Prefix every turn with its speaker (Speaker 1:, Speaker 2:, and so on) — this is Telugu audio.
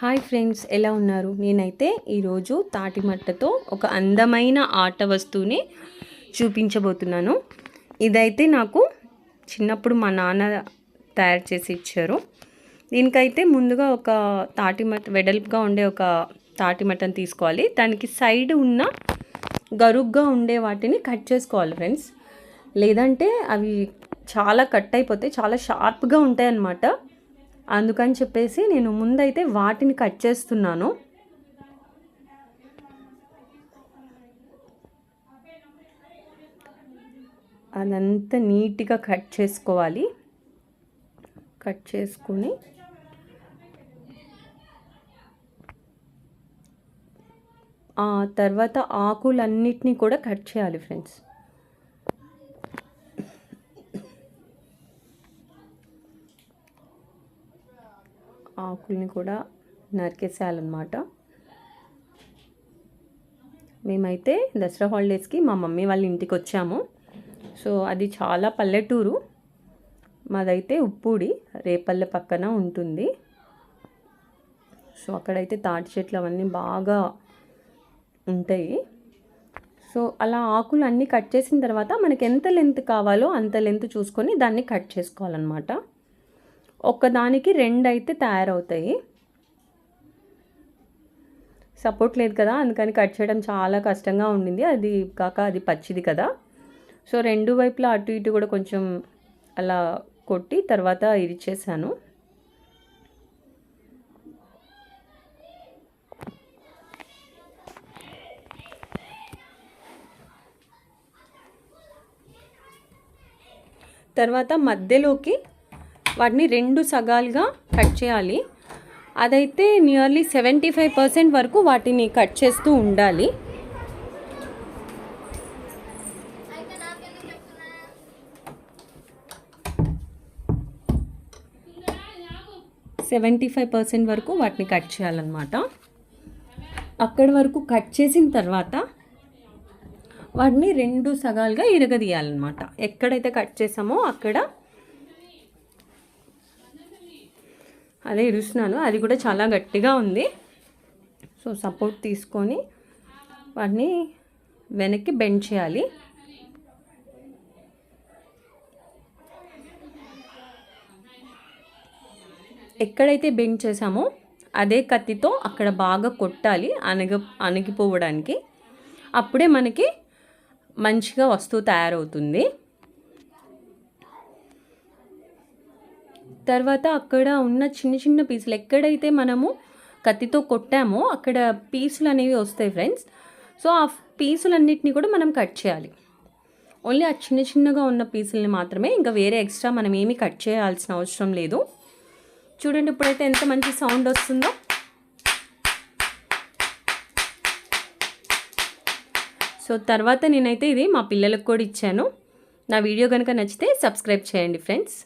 Speaker 1: హాయ్ ఫ్రెండ్స్, ఎలా ఉన్నారు? నేనైతే ఈరోజు తాటి మట్టతో ఒక అందమైన ఆట వస్తువుని చూపించబోతున్నాను. ఇదైతే నాకు చిన్నప్పుడు మా నాన్న తయారు చేసి ఇచ్చారు. దీనికైతే ముందుగా ఒక తాటి మట్ట వెడల్పుగా ఉండే ఒక తాటి మట్టను తీసుకోవాలి. దానికి సైడ్ ఉన్న గరుగ్గా ఉండే వాటిని కట్ చేసుకోవాలి ఫ్రెండ్స్. లేదంటే అవి చాలా కట్ అయిపోతాయి, చాలా షార్ప్గా ఉంటాయి అన్నమాట. అందుకని చెప్పేసి నేను ముందైతే వాటిని కట్ చేస్తున్నాను. అదంతా నీట్గా కట్ చేసుకోవాలి. కట్ చేసుకుని ఆ తర్వాత ఆకులన్నిటినీ కూడా కట్ చేయాలి ఫ్రెండ్స్. ఆకుల్ని కూడా నరికేసేయాలన్నమాట. మేమైతే దసరా హాలిడేస్కి మా మమ్మీ వాళ్ళ ఇంటికి వచ్చాము. సో అది చాలా పల్లెటూరు. మాదైతే ఉప్పూడి రేపల్లె పక్కన ఉంటుంది. సో అక్కడైతే తాటి చెట్లు అవన్నీ బాగా ఉంటాయి. సో అలా ఆకులు అన్నీ కట్ చేసిన తర్వాత మనకి ఎంత లెంత్ కావాలో అంత లెంత్ చూసుకొని దాన్ని కట్ చేసుకోవాలన్నమాట. ఒక్కదానికి 2 అయితే తయారవుతాయి. సపోర్ట్ లేదు కదా, అందుకని కట్ చేయడం చాలా కష్టంగా ఉండింది. అది కాక అది పచ్చిది కదా. సో 2 వైపులా అటు ఇటు కూడా కొంచెం అలా కొట్టి తర్వాత ఇరిచేసాను. తర్వాత మధ్యలోకి వాటిని 2 సగాలుగా కట్ చేయాలి. అదైతే నియర్లీ 75% వరకు వాటిని కట్ చేస్తూ ఉండాలి. వరకు వాటిని కట్ చేయాలన్నమాట. అక్కడి వరకు కట్ చేసిన తర్వాత వాటిని 2 సగాలుగా ఇరగదీయాలన్నమాట. ఎక్కడైతే కట్ చేసామో అక్కడ అదే ఇరుస్తున్నాను. అది కూడా చాలా గట్టిగా ఉంది. సో సపోర్ట్ తీసుకొని వాటిని వెనక్కి బెండ్ చేయాలి. ఎక్కడైతే బెండ్ చేసామో అదే కత్తితో అక్కడ బాగా కొట్టాలి, అణిగిపోవడానికి. అప్పుడే మనకి మంచిగా వస్తువు తయారవుతుంది. తర్వాత అక్కడ ఉన్న చిన్న చిన్న పీసులు ఎక్కడైతే మనము కత్తితో కొట్టామో అక్కడ పీసులు అనేవి వస్తాయి ఫ్రెండ్స్. సో ఆ పీసులన్నిటిని కూడా మనం కట్ చేయాలి. ఓన్లీ ఆ చిన్న చిన్నగా ఉన్న పీసులని మాత్రమే, ఇంకా వేరే ఎక్స్ట్రా మనం ఏమీ కట్ చేయాల్సిన అవసరం లేదు. చూడండి ఇప్పుడైతే ఎంత మంచి సౌండ్ వస్తుందో. సో తర్వాత నేనైతే ఇది మా పిల్లలకు కూడా ఇచ్చాను. నా వీడియో కనుక నచ్చితే సబ్స్క్రైబ్ చేయండి ఫ్రెండ్స్.